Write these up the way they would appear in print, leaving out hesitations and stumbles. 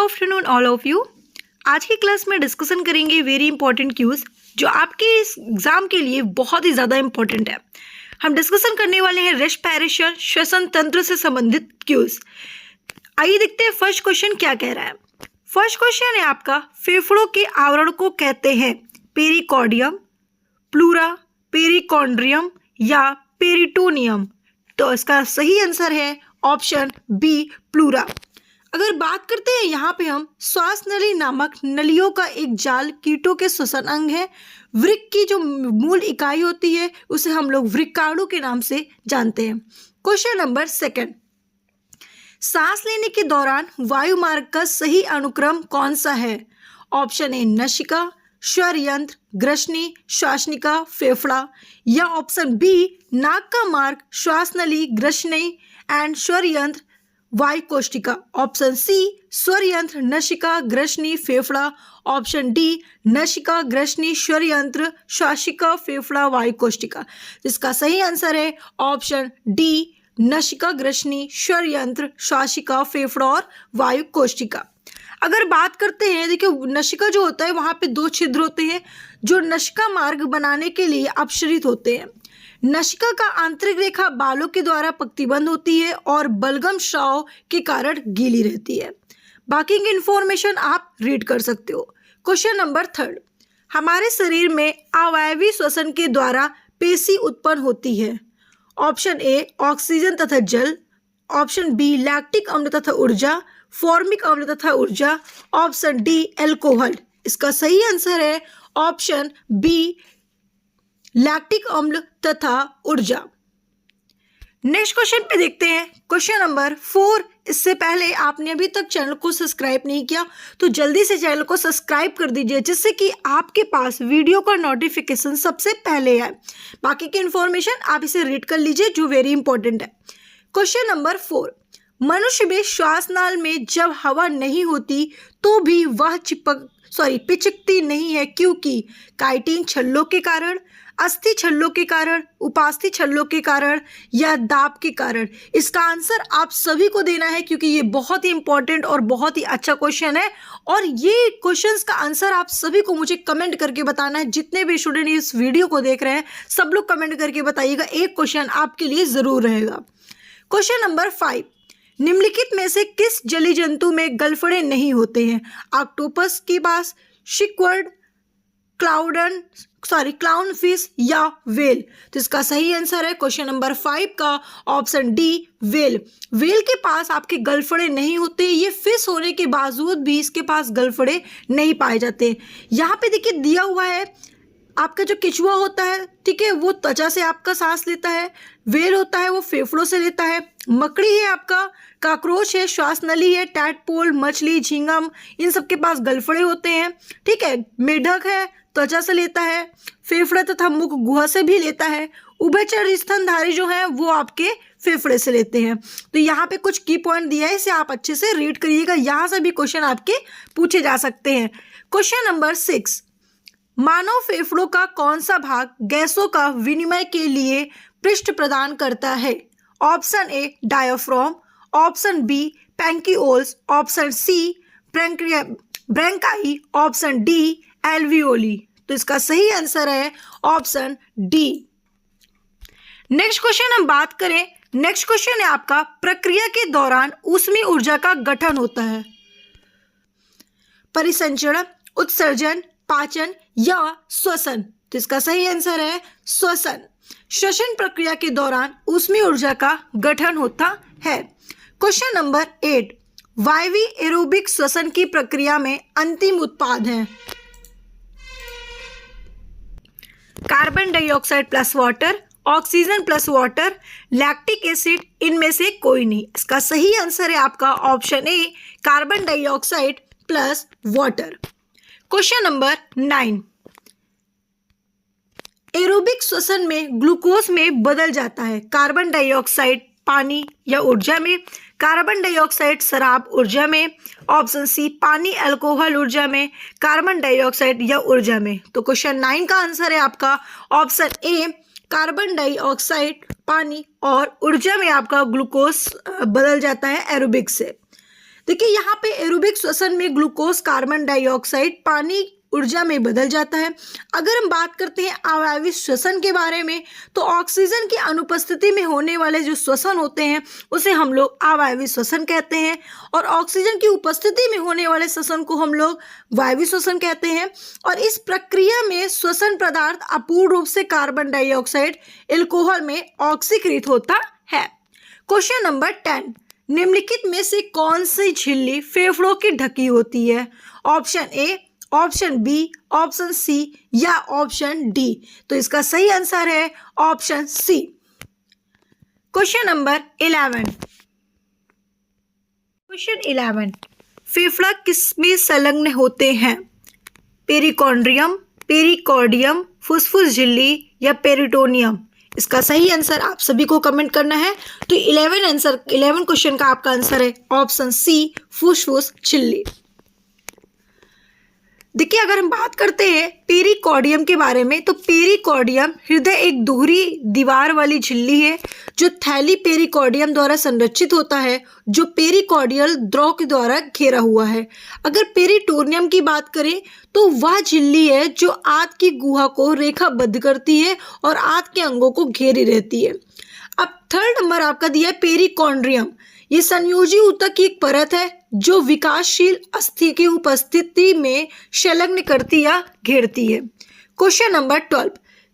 Afternoon all of you. आज की class में डिस्कशन करेंगे वेरी इंपॉर्टेंट क्यूज जो आपके इस एग्जाम के लिए बहुत ही ज़्यादा इंपॉर्टेंट है। हम डिस्कशन करने वाले हैं रेस्पिरेशन श्वसन तंत्र से संबंधित क्यूज। आइए देखते हैं फर्स्ट क्वेश्चन क्या कह रहा है। फर्स्ट क्वेश्चन है आपका, फेफड़ों के आवरण को कहते हैं पेरिकॉर्डियम, प्लूरा, पेरिकॉन्ड्रियम या पेरिटोनियम। तो इसका सही आंसर है ऑप्शन बी, प्लूरा। अगर बात करते हैं यहाँ पे हम श्वास नली नामक नलियों का एक जाल कीटों के श्वसन अंग है। वृक्क की जो मूल इकाई होती है उसे हम लोग वृक्काणु के नाम से जानते हैं। क्वेश्चन नंबर सेकंड, सांस लेने के दौरान वायु मार्ग का सही अनुक्रम कौन सा है? ऑप्शन ए नसिका, स्वर यंत्र, ग्रसनी, श्वासनिका, फेफड़ा या ऑप्शन बी नाक का मार्ग, श्वास नली, ग्रसनी एंड स्वर यंत्र, वायु कोशिका। ऑप्शन सी स्वर यंत्र, नसिका, ग्रसनी, फेफड़ा। ऑप्शन डी नसिका, ग्रसनी, स्वर यंत्र, श्वासिका, फेफड़ा, वायु कोशिका। इसका सही आंसर है ऑप्शन डी नसिका, ग्रसनी, स्वर यंत्र, श्वासिका, फेफड़ा और वायु कोशिका। अगर बात करते हैं, देखिए नसिका जो होता है वहाँ पे दो छिद्र होते हैं जो नसिका मार्ग बनाने के लिए अपसृत होते हैं। नसिका का आंतरिक रेखा बालों के द्वारा पंक्तिबंध होती है और बलगम स्राव के कारण गीली रहती है। बाकी की इंफॉर्मेशन आप रीड कर सकते हो। क्वेश्चन नंबर थर्ड, हमारे शरीर में अवायवीय श्वसन के द्वारा पेशी उत्पन्न होती है। ऑप्शन ए ऑक्सीजन तथा जल, ऑप्शन बी लैक्टिक अम्ल तथा ऊर्जा, फॉर्मिक अम्ल तथा ऊर्जा, ऑप्शन डी एल्कोहल। इसका सही आंसर है ऑप्शन बी लैक्टिक अम्ल तथा ऊर्जा। नेक्स्ट क्वेश्चन पे देखते हैं क्वेश्चन नंबर 4। इससे पहले आपने अभी तक चैनल को सब्सक्राइब नहीं किया तो जल्दी से चैनल को सब्सक्राइब कर दीजिए जिससे कि आपके पास वीडियो का नोटिफिकेशन सबसे पहले आए। बाकी की इंफॉर्मेशन आप इसे रीड कर लीजिए जो वेरी इंपॉर्टेंट है। क्वेश्चन नंबर 4, मनुष्य में श्वासनाल में जब हवा नहीं होती तो भी वह पिचकती नहीं है क्योंकि काइटिन छल्लों के कारण, अस्थि छल्लों के कारण, उपास्थि छल्लों के कारण या दाब के कारण। इसका आंसर आप सभी को देना है क्योंकि ये बहुत ही इंपॉर्टेंट और बहुत ही अच्छा क्वेश्चन है और ये क्वेश्चंस का आंसर आप सभी को मुझे कमेंट करके बताना है। जितने भी स्टूडेंट इस वीडियो को देख रहे हैं सब लोग कमेंट करके बताइएगा, एक क्वेश्चन आपके लिए जरूर रहेगा। क्वेश्चन नंबर 5, निम्नलिखित में से किस जलीय जंतु में गलफड़े नहीं होते हैं? ऑक्टोपस के पास, शिकवर्ड, क्लाउन फिश या वेल। तो इसका सही आंसर है क्वेश्चन नंबर 5 का ऑप्शन डी वेल। वेल के पास आपके गलफड़े नहीं होते। ये फिश होने के बावजूद भी इसके पास गलफड़े नहीं पाए जाते। यहाँ पे देखिए दिया हुआ है आपका जो केचुआ होता है, ठीक है, वो त्वचा से आपका सांस लेता है। वेल होता है वो फेफड़ों से लेता है। मकड़ी है आपका, काकरोच है, श्वास नली है, टैडपोल, मछली, झींगम, इन सब के पास गलफड़े होते हैं, ठीक है। मेढक है त्वचा से लेता है, फेफड़े तथा मुख गुहा से भी लेता है। उभयचर स्तनधारी जो है वो आपके फेफड़े से लेते हैं। तो यहाँ पे कुछ की पॉइंट दिया है, इसे आप अच्छे से रीड करिएगा, यहाँ से भी क्वेश्चन आपके पूछे जा सकते हैं। क्वेश्चन नंबर 6, मानव फेफड़ों का कौन सा भाग गैसों का विनिमय के लिए पृष्ठ प्रदान करता है? Option a diaphragm, option b bronchioles, option c bronchi, option d alveoli. तो इसका सही आंसर है ऑप्शन डी। नेक्स्ट क्वेश्चन हम बात करें, नेक्स्ट क्वेश्चन है आपका, प्रक्रिया के दौरान ऊष्मीय ऊर्जा का गठन होता है। परिसंचरण, उत्सर्जन, पाचन या श्वसन। तो इसका सही आंसर है श्वसन। श्वसन प्रक्रिया के दौरान ऊष्मीय ऊर्जा का गठन होता है। क्वेश्चन नंबर 8, वायवीय एरोबिक श्वसन की प्रक्रिया में अंतिम उत्पाद है carbon dioxide plus water, oxygen plus water, lactic acid, इनमें से कोई नहीं। इसका सही आंसर है आपका option A carbon dioxide plus water. Question number 9, aerobic श्वसन में ग्लूकोज में बदल जाता है कार्बन डाइऑक्साइड पानी या ऊर्जा में, कार्बन डाइऑक्साइड शराब ऊर्जा में, ऑप्शन सी पानी अल्कोहल ऊर्जा में, कार्बन डाइऑक्साइड या ऊर्जा में। तो क्वेश्चन 9 का आंसर है आपका ऑप्शन ए कार्बन डाइऑक्साइड, पानी और ऊर्जा में आपका ग्लूकोज बदल जाता है एरोबिक से। देखिए यहाँ पे एरोबिक श्वसन में ग्लूकोज कार्बन डाइऑक्साइड पानी ऊर्जा में बदल जाता है। अगर हम बात करते हैं अवायवीय श्वसन के बारे में, तो ऑक्सीजन की अनुपस्थिति में होने वाले जो श्वसन होते हैं उसे हम लोग अवायवीय श्वसन कहते हैं, और ऑक्सीजन की उपस्थिति में होने वाले श्वसन को हम लोग वायवीय श्वसन कहते हैं। और इस प्रक्रिया में श्वसन पदार्थ अपूर्ण रूप से कार्बन डाइऑक्साइड अल्कोहल में ऑक्सीकृत होता है। क्वेश्चन नंबर 10, निम्नलिखित में से कौन सी झिल्ली फेफड़ों की ढकी होती है? Option A, option B, option C या ऑप्शन डी। तो इसका सही आंसर है ऑप्शन सी। क्वेश्चन नंबर 11, फेफड़ा किसमें संलग्न होते हैं? पेरिकॉन्ड्रियम, पेरिकॉर्डियम, फुसफुस झिल्ली या पेरिटोनियम? इसका सही आंसर आप सभी को कमेंट करना है। तो 11 क्वेश्चन का आपका आंसर है ऑप्शन सी, फुसफुस झिल्ली। देखिए अगर हम बात करते हैं पेरिकॉर्डियम के बारे में, तो पेरिकॉर्डियम हृदय एक दोहरी दीवार वाली झिल्ली है जो थैली पेरिकॉर्डियम द्वारा संरक्षित होता है, जो पेरिकॉर्डियल द्रव के द्वारा घेरा हुआ है। अगर पेरिटोनियम की बात करें तो वह झिल्ली है जो आंत की गुहा को रेखाबद्ध करती है और आंत के अंगों को घेरी रहती है। अब थर्ड नंबर आपका दिया है पेरिकॉन्ड्रियम। ये संयोजी ऊतक की एक परत है जो विकासशील अस्थि की उपस्थिति में संलग्न करती या घेरती है। क्वेश्चन नंबर 12,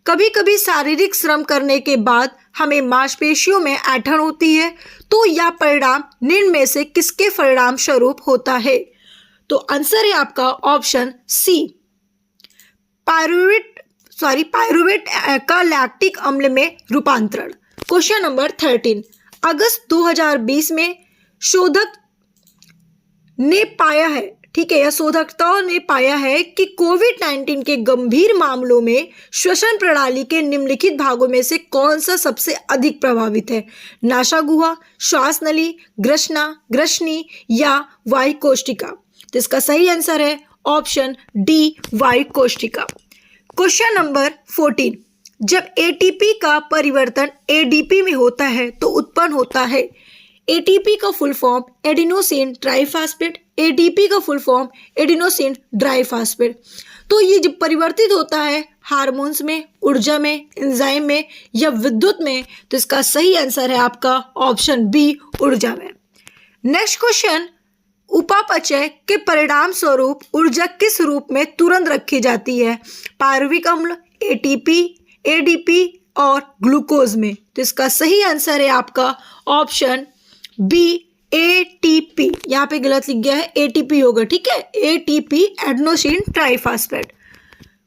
कभी कभी शारीरिक श्रम करने के बाद हमें मांसपेशियों में ऐंठन होती है, तो यह परिणाम निम्न में से किसके परिणाम स्वरूप होता है? तो आंसर है आपका ऑप्शन सी, पायरुवेट का लैक्टिक अम्ल में रूपांतरण। क्वेश्चन नंबर 13, अगस्त 2020 में शोधक ने पाया है, ठीक है, या शोधकर्ताओं ने पाया है कि कोविड-19 के गंभीर मामलों में श्वसन प्रणाली के निम्नलिखित भागों में से कौन सा सबसे अधिक प्रभावित है? नासा गुहा, श्वास नली, ग्रसनी या वायु कोशिका? तो इसका सही आंसर है ऑप्शन डी, वायु कोशिका। क्वेश्चन नंबर 14, जब एटीपी का परिवर्तन एडीपी में होता है तो उत्पन्न होता है एटीपी का full form adenosine triphosphate, ADP का फुल फॉर्म एडिनोसिन डाइफॉस्फेट। तो ये जब परिवर्तित होता है हार्मोन्स में, ऊर्जा में, एंजाइम में या विद्युत में, तो इसका सही आंसर है आपका ऑप्शन बी, ऊर्जा में। नेक्स्ट क्वेश्चन, उपापचय के परिणाम स्वरूप ऊर्जा किस रूप में तुरंत रखी जाती है? पायरुविक अम्ल, एटीपी, एडीपी और ग्लूकोज में? तो इसका सही आंसर है आपका ऑप्शन बी, एटीपी। यहाँ पे गलत लिख गया है, एटीपी होगा, ठीक है, ATP adenosine triphosphate.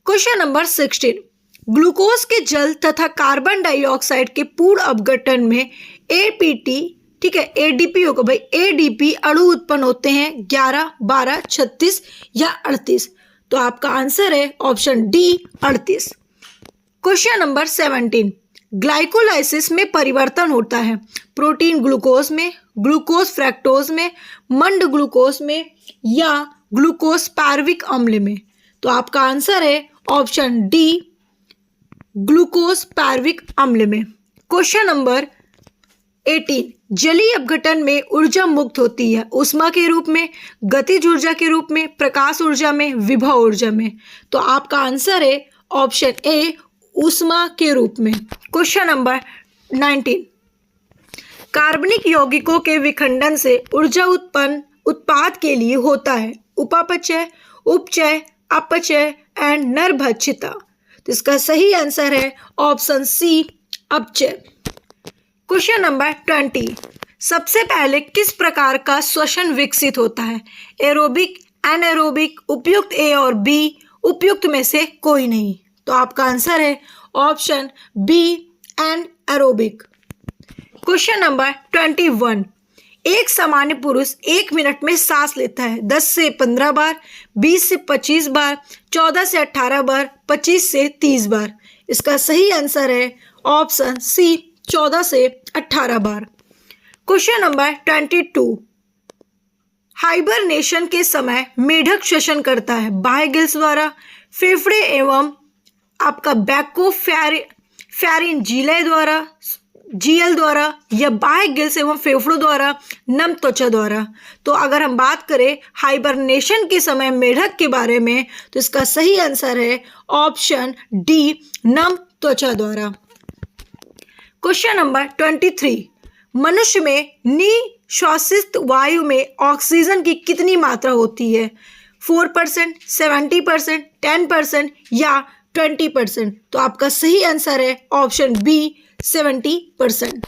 Question number 16, glucose के जल तथा कार्बन डाइऑक्साइड के पूर्ण अपघटन में एपीटी, ठीक है, एडीपी होगा भाई, एडीपी अणु उत्पन्न होते हैं 11, 12, 36 या 38। तो आपका आंसर है option D, 38। Question number 17, glycolysis में परिवर्तन होता है प्रोटीन ग्लूकोज में, ग्लूकोज फ्रैक्टोज में, मंड ग्लूकोज में या ग्लूकोज पायरुविक अम्ल में? तो आपका आंसर है ऑप्शन डी, ग्लूकोज पायरुविक अम्ल में। क्वेश्चन नंबर 18, जलीय अपघटन में ऊर्जा मुक्त होती है ऊष्मा के रूप में, गतिज ऊर्जा के रूप में, प्रकाश ऊर्जा में, विभव ऊर्जा में? तो आपका आंसर है ऑप्शन ए, ऊष्मा के रूप में। क्वेश्चन नंबर 19, कार्बनिक यौगिकों के विखंडन से ऊर्जा उत्पाद के लिए होता है उपापचय, उपचय, अपचय एंड नरभक्षिता? तो इसका सही आंसर है ऑप्शन सी, अपचय। क्वेश्चन नंबर 20, सबसे पहले किस प्रकार का श्वसन विकसित होता है? एरोबिक, एनारोबिक, उपयुक्त ए और बी, उपयुक्त में से कोई नहीं? तो आपका आंसर है option B, anaerobic. Question number 21, एक सामान्य पुरुष 1 मिनट में सांस लेता है 10 से 15 बार, 20 से 25 बार, 14 से 18 बार, 25 से 30 बार? इसका सही आंसर है ऑप्शन सी, 14 से 18 बार। क्वेश्चन नंबर 22, हाइबरनेशन के समय मेढक श्वसन करता है बाह्य गिल्स द्वारा, फेफड़े एवं आपका बैको फैरिंजियाई द्वारा, जीएल द्वारा या बाह्य गिल्स एवं फेफड़ों द्वारा, नम त्वचा द्वारा। तो अगर हम बात करें हाइबरनेशन के समय मेढक के बारे में तो इसका सही आंसर है ऑप्शन डी, नम त्वचा द्वारा। क्वेश्चन नंबर 23, मनुष्य में निश्वासित वायु में ऑक्सीजन की कितनी मात्रा होती है? 4%, 70%, 10% या 20%? तो आपका सही आंसर है ऑप्शन बी, 70%।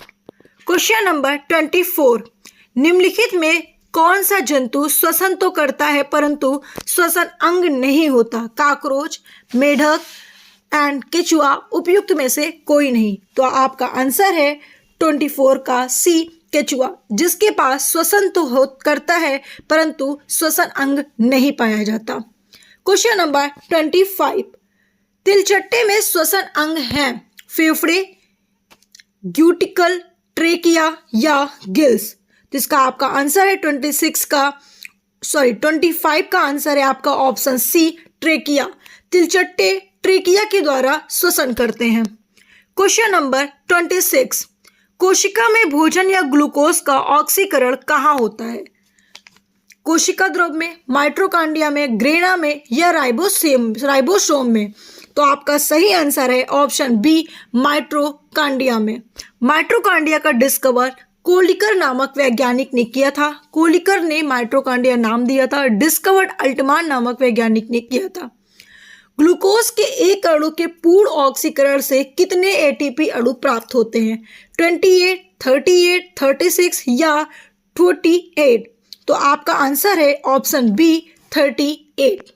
क्वेश्चन नंबर 24, निम्नलिखित में कौन सा जंतु श्वसन तो करता है परंतु श्वसन अंग नहीं होता? काकरोच, मेढक एंड केचुआ, उपयुक्त में से कोई नहीं। तो आपका आंसर है 24 का सी, केचुआ, जिसके पास श्वसन तो करता है परंतु श्वसन अंग नहीं पाया जाता। क्वेश्चन नंबर 25, तिलचट्टे में श्वसन अंग हैं फेफड़े, ग्यूटिकल, ट्रेकिया या गिल्स? तो इसका आपका आंसर है 25 का आंसर है आपका ऑप्शन सी, ट्रेकिया। तिलचट्टे ट्रेकिया के द्वारा श्वसन करते हैं। क्वेश्चन नंबर 26, कोशिका में भोजन या ग्लूकोज का ऑक्सीकरण कहाँ होता है? कोशिका द्रव में, माइटोकॉन्ड्रिया में, ग्रेना में या राइबोसोम में? तो आपका सही आंसर है ऑप्शन बी, माइटोकॉन्ड्रिया में। माइटोकॉन्ड्रिया का डिस्कवर कोलिकर नामक वैज्ञानिक ने किया था। कोलिकर ने माइटोकॉन्ड्रिया नाम दिया था, डिस्कवर्ड अल्टमान नामक वैज्ञानिक ने किया था। ग्लूकोज के एक अणु के पूर्ण ऑक्सीकरण से कितने एटीपी अणु प्राप्त होते हैं? 28, 38, 36 या 48? तो आपका आंसर है option B, 38।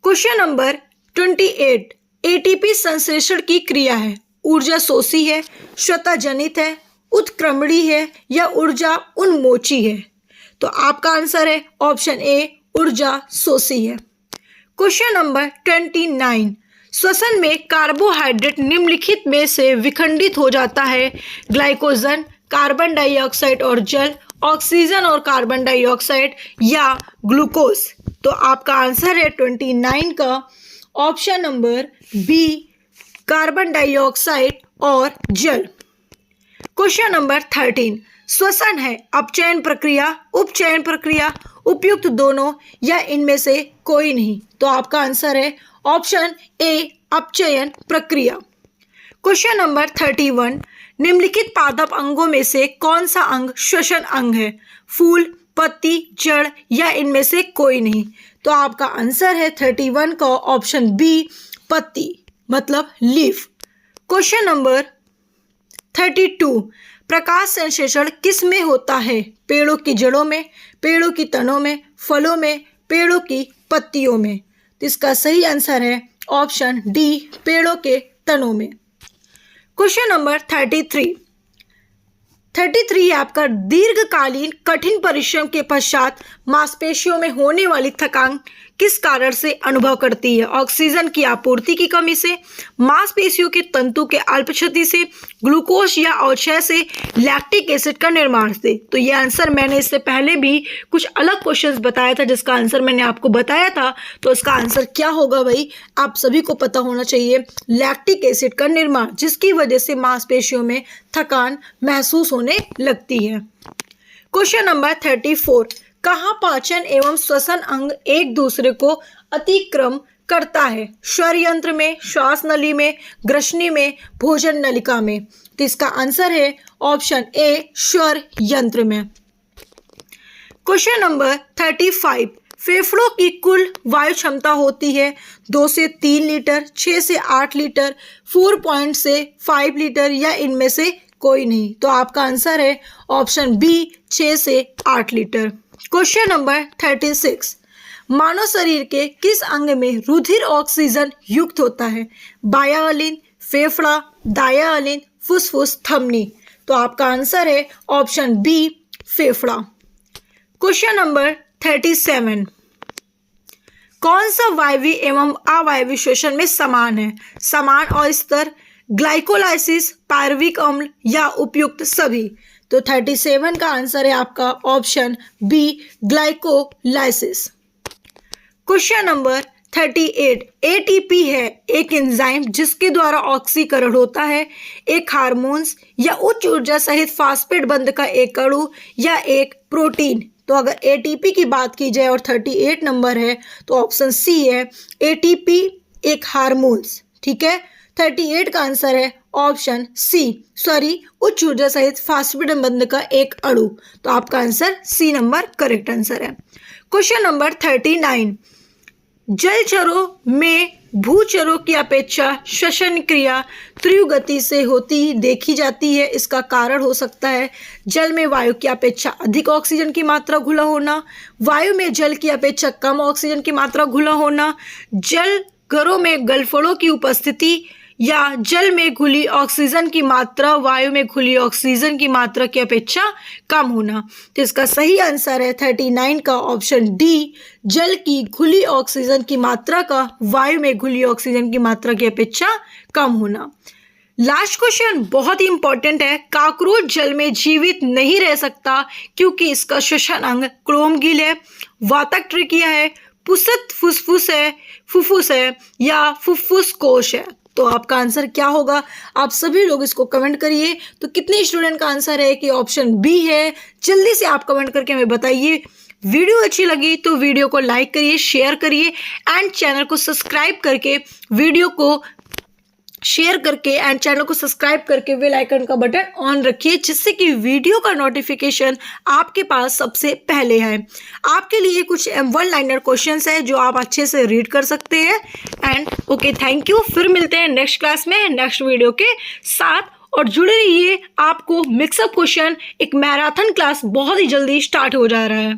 Question number 28, ATP संश्लेषण की क्रिया है, ऊर्जा शोषी है, स्वतः जनित है, उत्क्रमणी है या ऊर्जा उन्मोची है? तो आपका आंसर है ऑप्शन ए, ऊर्जा शोषी है। क्वेश्चन नंबर 29, श्वसन में कार्बोहाइड्रेट निम्नलिखित में से विखंडित हो जाता है? ग्लाइकोजन, कार्बन डाइऑक्साइड और जल, ऑक्सीजन और कार्बन डाइऑक्साइड या ग्लूकोज? तो आपका आंसर है 29 का option number B, carbon dioxide और जल। क्वेश्चन नंबर 13, श्वसन है अपचयन प्रक्रिया, उपचयन प्रक्रिया, उपयुक्त दोनों या इनमें से कोई नहीं? तो आपका आंसर है ऑप्शन ए, अपचयन प्रक्रिया। क्वेश्चन नंबर 31, निम्नलिखित पादप अंगों में से कौन सा अंग श्वसन अंग है? फूल, पत्ती, जड़ या इनमें से कोई नहीं? तो आपका आंसर है 31 का ऑप्शन बी, पत्ती, मतलब लीफ। क्वेश्चन नंबर 32, प्रकाश संश्लेषण किस में होता है? पेड़ों की जड़ों में, पेड़ों की तनों में, फलों में, पेड़ों की पत्तियों में? तो इसका सही आंसर है ऑप्शन डी, पेड़ों के तनों में। क्वेश्चन नंबर 33 आपका दीर्घकालीन कठिन परिश्रम के पश्चात मांसपेशियों में होने वाली थकान किस कारण से अनुभव करती है? ऑक्सीजन की आपूर्ति की कमी से, मांसपेशियों के तंतु के अल्प क्षति से, ग्लूकोज या अवक्षय से, लैक्टिक एसिड का निर्माण से? तो ये आंसर मैंने इससे पहले भी कुछ अलग क्वेश्चंस बताया था जिसका आंसर मैंने आपको बताया था। तो इसका आंसर क्या होगा भाई, आप सभी को पता होना चाहिए, लैक्टिक एसिड का निर्माण, जिसकी वजह से मांसपेशियों में थकान महसूस होने लगती है। क्वेश्चन नंबर 34, कहाँ पाचन एवं श्वसन अंग एक दूसरे को अतिक्रम करता है? स्वर यंत्र में, श्वास नली में, ग्रसनी में, भोजन नलिका में? तो इसका आंसर है ऑप्शन ए, स्वर यंत्र में। क्वेश्चन नंबर 35, फेफड़ों की कुल वायु क्षमता होती है 2 से 3 लीटर, 6 से 8 लीटर, 4 से 5 लीटर या इनमें से कोई नहीं? तो आपका आंसर है ऑप्शन बी, 6 से 8 लीटर। क्वेश्चन नंबर 36, मानव शरीर के किस अंग में रुधिर ऑक्सीजन युक्त होता है? बायां अलिंद, फेफड़ा, दायां अलिंद, फुसफुस, धमनी? तो आपका आंसर है ऑप्शन बी, फेफड़ा। क्वेश्चन नंबर 37, कौन सा वायवीय एवं अवायवीय श्वसन में समान है? समान और स्तर, ग्लाइकोलाइसिस, पायरुविक अम्ल या उपयुक्त सभी? तो 37 का आंसर है आपका option B, glycolysis. Question number 38 ATP है एक एंजाइम जिसके द्वारा ऑक्सीकरण होता है, एक हार्मोन्स या उच्च ऊर्जा सहित फास्फेट बंध का एक अणु या एक प्रोटीन। तो अगर एटीपी की बात की जाए और 38 नंबर है तो ऑप्शन सी है एटीपी एक हार्मोन्स। ठीक है, 38 का आंसर है ऑप्शन सी, सॉरी उच्च ऊर्जा सहित फास्फेट बंध का एक अणु। तो आपका answer C number correct answer है। क्वेश्चन नंबर 39, जलचरों में भूचरों की अपेक्षा श्वसन क्रिया तीव्र गति से होती देखी जाती है। इसका कारण हो सकता है जल में वायु की अपेक्षा अधिक ऑक्सीजन की मात्रा घुला होना, वायु में जल की अपेक्षा कम ऑक्सीजन की मात्रा घुला होना, जल घरों में गलफड़ों की उपस्थिति, या जल में घुली ऑक्सीजन की मात्रा वायु में घुली ऑक्सीजन की मात्रा की अपेक्षा कम होना। तो इसका सही आंसर है 39 का ऑप्शन डी, जल की घुली ऑक्सीजन की मात्रा का वायु में घुली ऑक्सीजन की मात्रा की अपेक्षा कम होना। लास्ट क्वेश्चन बहुत ही इंपॉर्टेंट है। कॉकरोच जल में जीवित नहीं रह सकता क्योंकि इसका श्वसन अंग क्लोमगिल है, वातक ट्रिकिया है, पुसत फुफ्फुस है या फुफ्फुस कोश है। तो आपका आंसर क्या होगा? आप सभी लोग इसको कमेंट करिए। तो कितने स्टूडेंट का आंसर है कि ऑप्शन बी है? जल्दी से आप कमेंट करके हमें बताइए। वीडियो अच्छी लगी तो वीडियो को लाइक करिए, शेयर करिए एंड चैनल को सब्सक्राइब करके वीडियो को शेयर करके एंड चैनल को सब्सक्राइब करके बेल आइकन का बटन ऑन रखिए जिससे कि वीडियो का नोटिफिकेशन आपके पास सबसे पहले आए। आपके लिए कुछ वन लाइनर क्वेश्चंस है जो आप अच्छे से रीड कर सकते हैं। And okay, thank you. फिर मिलते हैं नेक्स्ट क्लास में नेक्स्ट वीडियो के साथ और जुड़े रहिए। आपको मिक्सअप क्वेश्चन एक मैराथन क्लास बहुत ही जल्दी स्टार्ट हो जा रहा है।